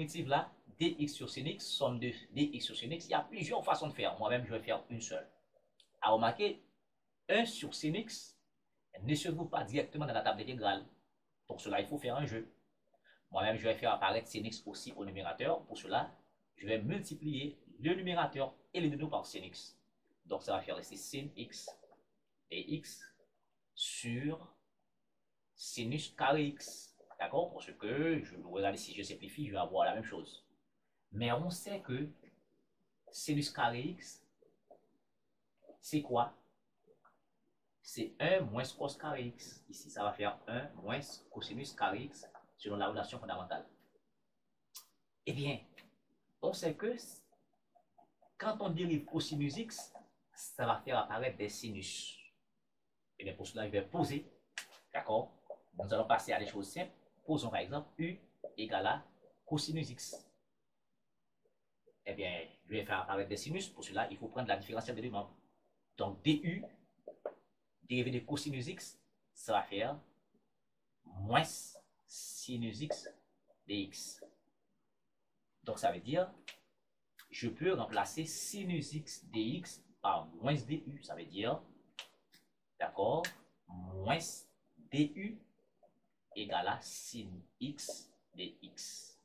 primitive là, dx sur sin x, somme de dx sur sin x, il y a plusieurs façons de faire. Moi-même, je vais faire une seule. À remarquer, 1 sur sin x ne se trouve pas directement dans la table intégrale. Pour cela, il faut faire un jeu. Moi-même, je vais faire apparaître sin x aussi au numérateur. Pour cela, je vais multiplier le numérateur et le dénominateur par sin x. Donc, ça va faire ici sin x dx sur sinus carré x. D'accord? Parce que, regardez, si je simplifie, je vais avoir la même chose. Mais on sait que sinus carré x, c'est quoi? C'est 1 moins cos carré x. Ici, ça va faire 1 moins cosinus carré x selon la relation fondamentale. Eh bien, on sait que quand on dérive cosinus x, ça va faire apparaître des sinus. Et bien pour cela, je vais poser, d'accord? Nous allons passer à des choses simples. Posons par exemple u égale à cosinus x. Eh bien, je vais faire apparaître des sinus. Pour cela, il faut prendre la différentielle des deux membres. Donc du, dérivé de cosinus x, ça va faire moins sinus x dx. Donc ça veut dire, je peux remplacer sinus x dx par moins du. Ça veut dire, d'accord, moins du égale à sin x dx.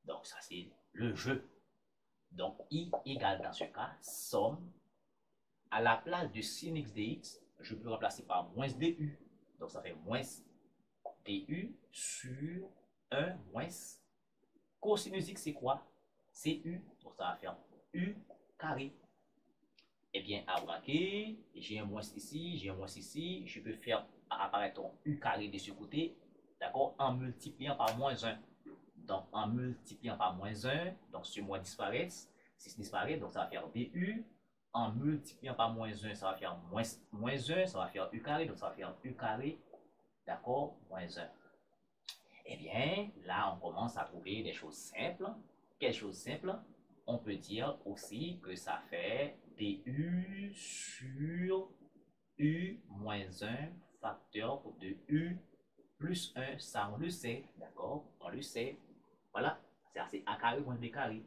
Donc ça c'est le jeu. Donc i égale dans ce cas, somme, à la place de sin x dx, je peux remplacer par moins du. Donc ça fait moins du sur 1 moins cosinus x, c'est quoi? C'est u. Donc ça va faire u carré. Eh bien, à remarquer, j'ai un moins ici, j'ai un moins ici. Je peux faire apparaître un u carré de ce côté, d'accord, en multipliant par moins 1. Donc, en multipliant par moins 1, donc ce moins disparaît. Si ce disparaît, donc ça va faire du. En multipliant par moins 1, ça va faire moins 1, ça va faire u carré, donc ça va faire u carré, d'accord, moins 1. Eh bien, là, on commence à trouver des choses simples. Quelles choses simples? On peut dire aussi que ça fait du sur u moins 1 facteur de u plus 1. Ça, on le sait, d'accord? On le sait. Voilà, c'est a carré moins b carré.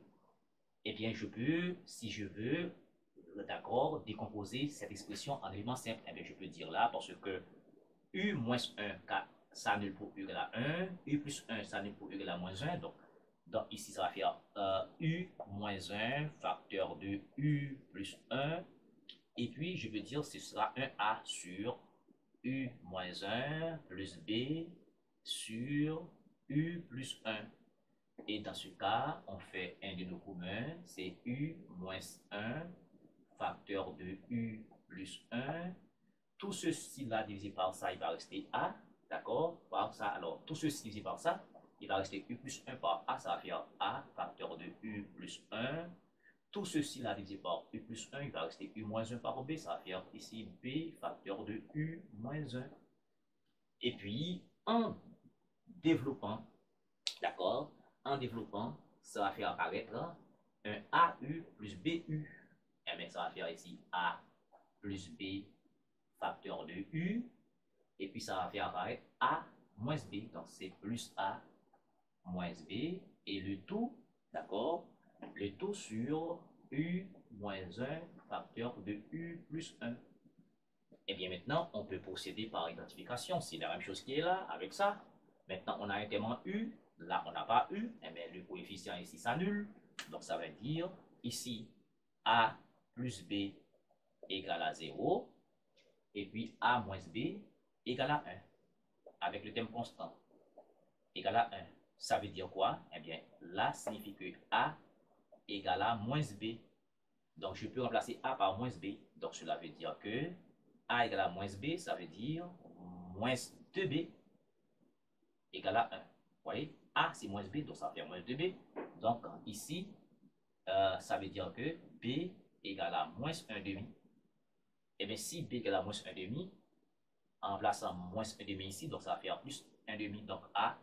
Eh bien, je peux, si je veux, d'accord, décomposer cette expression en éléments simples. Eh bien, je peux dire là, parce que u moins 1, ça annule pour u égale à 1, u plus 1, ça annule pour u égale à moins 1, donc ici, ça va faire u moins 1 facteur de u plus 1, et puis je peux dire que ce sera 1a sur u moins 1 plus b sur u plus 1. Et dans ce cas, on fait un de nos communs, c'est u moins 1 facteur de u plus 1. Tout ceci là divisé par ça, il va rester a, d'accord? Par ça, alors tout ceci divisé par ça, il va rester u plus 1 par a, ça va faire a facteur de u plus 1. Tout ceci là divisé par u plus 1, il va rester u moins 1 par b, ça va faire ici b facteur de u moins 1. Et puis, en développant, d'accord? En développant, ça va faire apparaître un AU plus BU. Et bien, ça va faire ici A plus B facteur de U. Et puis, ça va faire apparaître A moins B. Donc, c'est plus A moins B. Et le tout, d'accord? Le tout sur U moins 1 facteur de U plus 1. Et bien maintenant, on peut procéder par identification. C'est la même chose qui est là avec ça. Maintenant, on a un témoin U. Là, on n'a pas U. Et bien, le coefficient ici s'annule. Donc, ça veut dire ici, A plus B égale à 0. Et puis, A moins B égale à 1. Avec le thème constant. Égale à 1. Ça veut dire quoi? Eh bien, là, signifie que A égale à moins B. Donc, je peux remplacer A par moins B. Donc, cela veut dire que A égale à moins B, ça veut dire moins 2B égale à 1. Vous voyez, A c'est moins B, donc ça fait moins 2B. Donc, ici, ça veut dire que B égale à moins 1 demi. Et bien, si B égale à moins 1 demi, en plaçant moins 1 demi ici, donc ça va faire plus 1 demi. Donc, A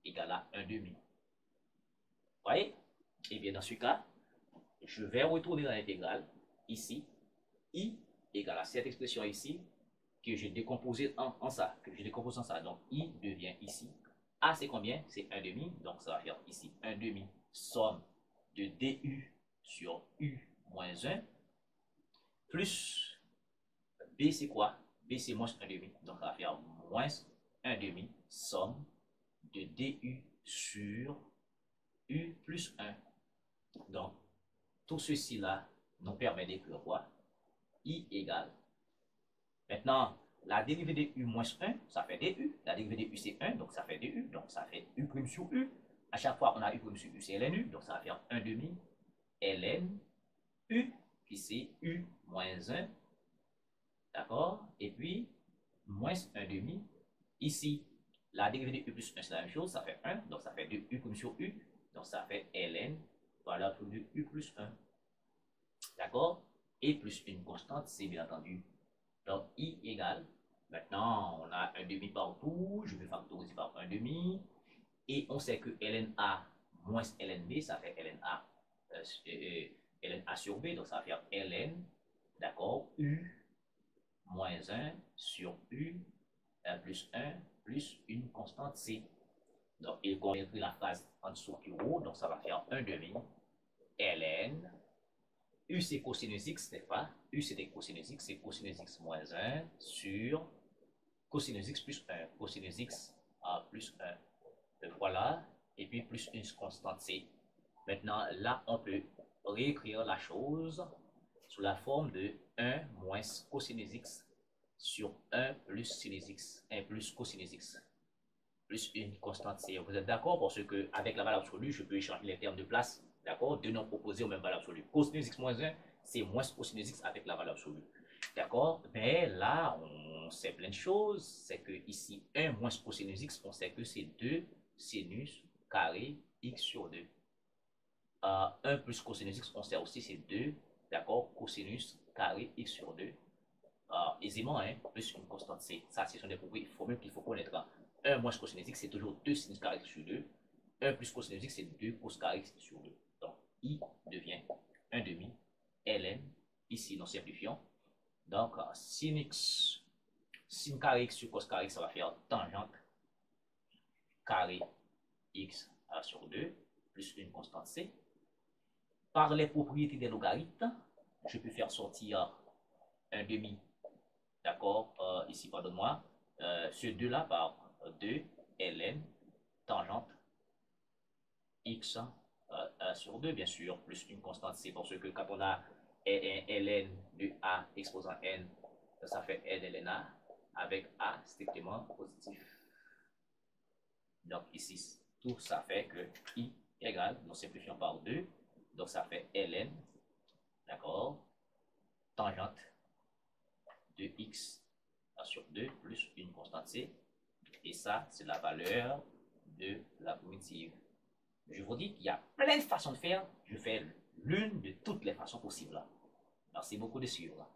égale à 1 demi. Vous voyez? Et bien, dans ce cas, je vais retourner dans l'intégrale. Ici, I égale à cette expression ici, que j'ai décomposé en ça, que je décompose en ça. Donc, I devient ici A, c'est combien? C'est 1 demi. Donc, ça va faire ici 1 demi somme de DU sur U moins 1 plus B, c'est quoi? B, c'est moins 1 demi. Donc, ça va faire moins 1 demi somme de DU sur U plus 1. Donc, tout ceci-là nous permet d'écrire quoi? I égale. Maintenant, la dérivée de U moins 1, ça fait DU. La dérivée de U, c'est 1, donc ça fait DU. Donc, ça fait U prime sur U. À chaque fois, on a U prime sur U, c'est ln U. Donc, ça va faire 1 demi ln U, qui c'est U moins 1. D'accord? Et puis, moins 1 demi. Ici, la dérivée de U plus 1, c'est la même chose. Ça fait 1. Donc, ça fait 2 U prime sur U. Donc, ça fait ln. Voilà pour de U plus 1. D'accord? Et plus une constante, c'est bien entendu. Donc, I égale. Maintenant, on a 1 demi partout. Je vais factoriser par 1 demi. Et on sait que ln A moins ln B, ça fait ln A sur B. Donc, ça va faire ln, d'accord, U moins 1 sur U plus 1 plus une constante C. Donc, il faut écrire la phrase en dessous qui haut. Donc, ça va faire 1 demi ln. U, c'est cosinus x, n'est-ce pas? U, c'est des cosinus x, c'est cosinus x moins 1 sur cosinus x plus 1. Cosinus x plus 1. Voilà. Et puis plus une constante c. Maintenant, là, on peut réécrire la chose sous la forme de 1 moins cosinus x sur 1 plus sinus x, 1 plus cosinus x, plus une constante c. Vous êtes d'accord? Parce que avec la valeur absolue, je peux échanger les termes de place. D'accord? Deux nombres opposés aux mêmes valeurs absolues. Cosinus x moins 1, c'est moins cosinus x avec la valeur absolue. D'accord? Mais là, on sait plein de choses. C'est que ici, 1 moins cosinus x, on sait que c'est 2 sinus carré x sur 2. 1 plus cosinus x, on sait aussi c'est 2, d'accord, cosinus carré x sur 2. Aisément, hein, plus une constante c. Ça, ce sont des formules qu'il faut connaître. 1 moins cosinus x, c'est toujours 2 sinus carré x sur 2. 1 plus cosinus x, c'est 2 cos carré x sur 2. Donc, I devient 1 demi ln. Ici, nous simplifions. Donc, sin x, sin carré x sur cos carré x, ça va faire tangente carré x sur 2, plus une constante c. Par les propriétés des logarithmes, je peux faire sortir un demi, d'accord, ici, pardonne-moi, ce 2-là par 2 ln tangente x sur 2, bien sûr, plus une constante c, parce que quand on a ln de a exposant n, ça fait n ln a, avec a strictement positif. Donc ici, tout ça fait que i égale, nous simplifions par 2, donc ça fait ln, d'accord, tangente de x sur 2 plus une constante c. Et ça, c'est la valeur de la primitive. Je vous dis qu'il y a plein de façons de faire. Je fais l'une de toutes les façons possibles. Merci beaucoup de suivre.